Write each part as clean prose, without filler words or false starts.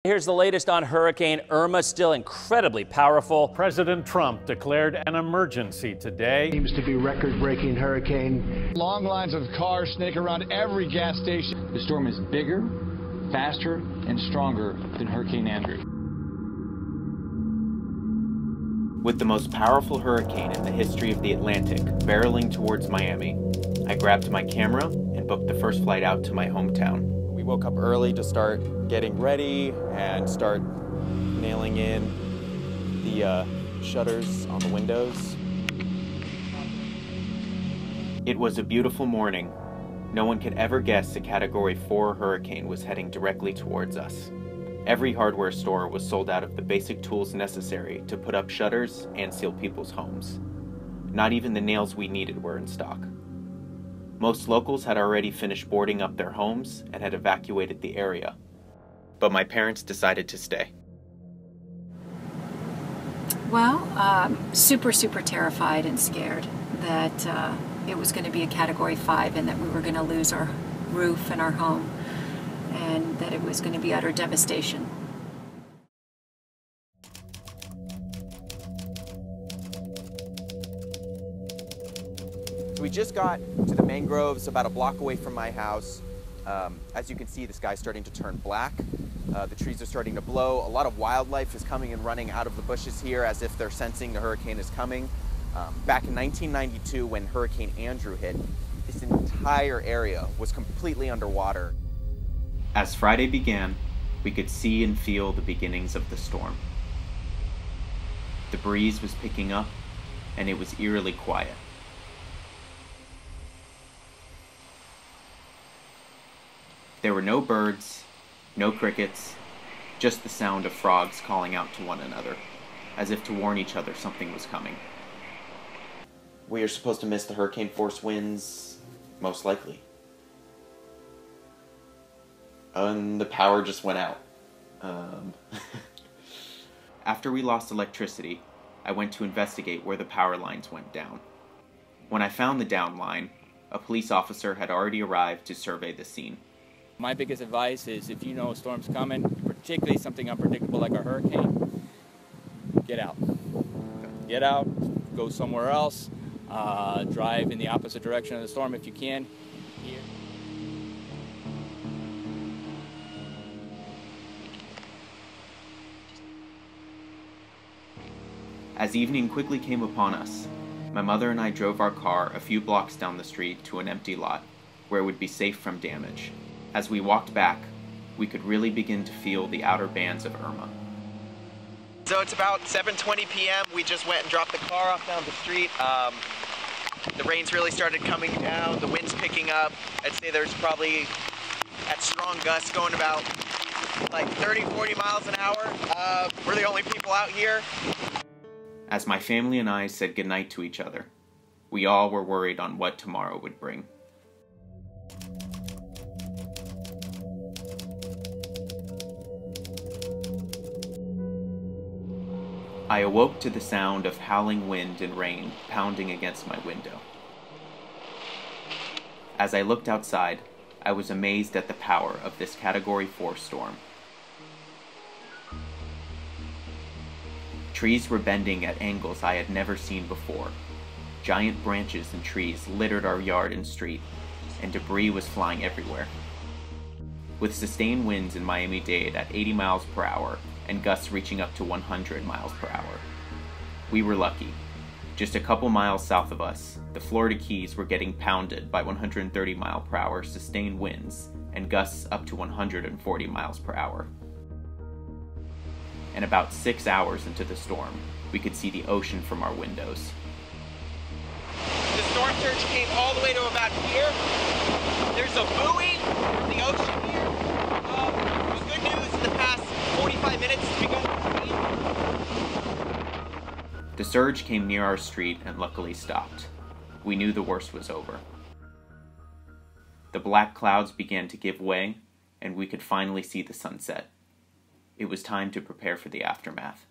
Here's the latest on Hurricane Irma, still incredibly powerful. President Trump declared an emergency today. Seems to be record-breaking hurricane. Long lines of cars snake around every gas station. The storm is bigger, faster, and stronger than Hurricane Andrew. With the most powerful hurricane in the history of the Atlantic barreling towards Miami, I grabbed my camera and booked the first flight out to my hometown. We woke up early to start getting ready and start nailing in the shutters on the windows. It was a beautiful morning. No one could ever guess a Category 4 hurricane was heading directly towards us. Every hardware store was sold out of the basic tools necessary to put up shutters and seal people's homes. Not even the nails we needed were in stock. Most locals had already finished boarding up their homes and had evacuated the area. But my parents decided to stay. Well, super terrified and scared that it was going to be a Category 5 and that we were going to lose our roof and our home and that it was going to be utter devastation. So we just got to the mangroves about a block away from my house. As you can see, the sky's starting to turn black. The trees are starting to blow. A lot of wildlife is coming and running out of the bushes here as if they're sensing the hurricane is coming. Back in 1992, when Hurricane Andrew hit, this entire area was completely underwater. As Friday began, we could see and feel the beginnings of the storm. The breeze was picking up, and it was eerily quiet. There were no birds, no crickets, just the sound of frogs calling out to one another, as if to warn each other something was coming. We are supposed to miss the hurricane force winds, most likely. And the power just went out. After we lost electricity, I went to investigate where the power lines went down. When I found the down line, a police officer had already arrived to survey the scene. My biggest advice is if you know a storm's coming, particularly something unpredictable like a hurricane, get out. Get out, go somewhere else, drive in the opposite direction of the storm if you can. Here. As evening quickly came upon us, my mother and I drove our car a few blocks down the street to an empty lot, where it would be safe from damage. As we walked back, we could really begin to feel the outer bands of Irma. So it's about 7:20 p.m. We just went and dropped the car off down the street. The rain's really started coming down, the wind's picking up. I'd say there's probably at strong gusts going about like 30-40 miles an hour. We're the only people out here. As my family and I said goodnight to each other, we all were worried on what tomorrow would bring. I awoke to the sound of howling wind and rain pounding against my window. As I looked outside, I was amazed at the power of this Category 4 storm. Trees were bending at angles I had never seen before. Giant branches and trees littered our yard and street, and debris was flying everywhere. With sustained winds in Miami-Dade at 80 miles per hour and gusts reaching up to 100 miles per hour. We were lucky. Just a couple miles south of us, the Florida Keys were getting pounded by 130 mile per hour sustained winds and gusts up to 140 miles per hour. And about 6 hours into the storm, we could see the ocean from our windows. The storm surge came all the way to about here. There's a buoy from the ocean here. It was good news in the past 45 minutes we got the rain. The surge came near our street and luckily stopped. We knew the worst was over. The black clouds began to give way, and we could finally see the sunset. It was time to prepare for the aftermath.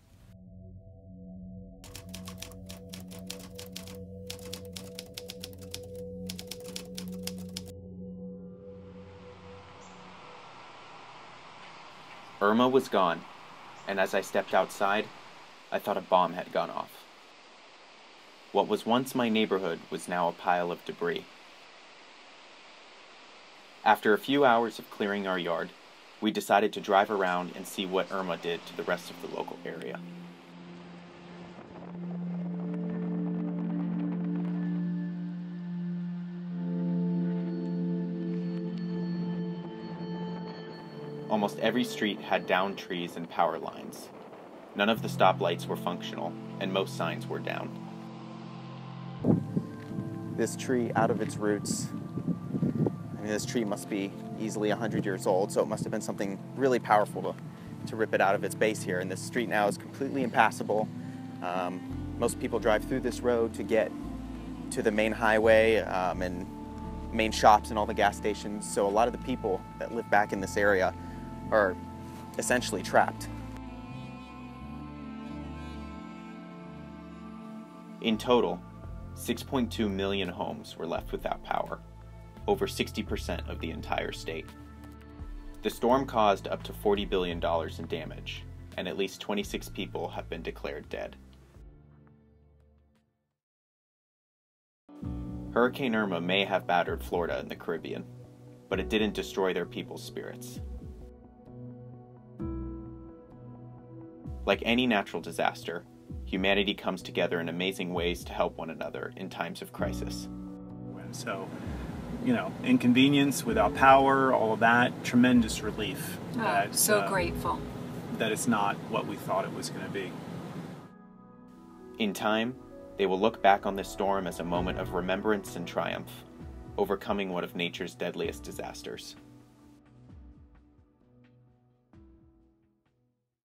Irma was gone, and as I stepped outside, I thought a bomb had gone off. What was once my neighborhood was now a pile of debris. After a few hours of clearing our yard, we decided to drive around and see what Irma did to the rest of the local area. Almost every street had downed trees and power lines. None of the stoplights were functional, and most signs were down. This tree, out of its roots, I mean, this tree must be easily 100 years old, so it must have been something really powerful to rip it out of its base here. And this street now is completely impassable. Most people drive through this road to get to the main highway and main shops and all the gas stations. So a lot of the people that live back in this area are essentially trapped. In total, 6.2 million homes were left without power, over 60% of the entire state. The storm caused up to $40 billion in damage, and at least 26 people have been declared dead. Hurricane Irma may have battered Florida and the Caribbean, but it didn't destroy their people's spirits. Like any natural disaster, humanity comes together in amazing ways to help one another in times of crisis. So, you know, inconvenience without power, all of that, tremendous relief. So grateful. That it's not what we thought it was going to be. In time, they will look back on this storm as a moment of remembrance and triumph, overcoming one of nature's deadliest disasters.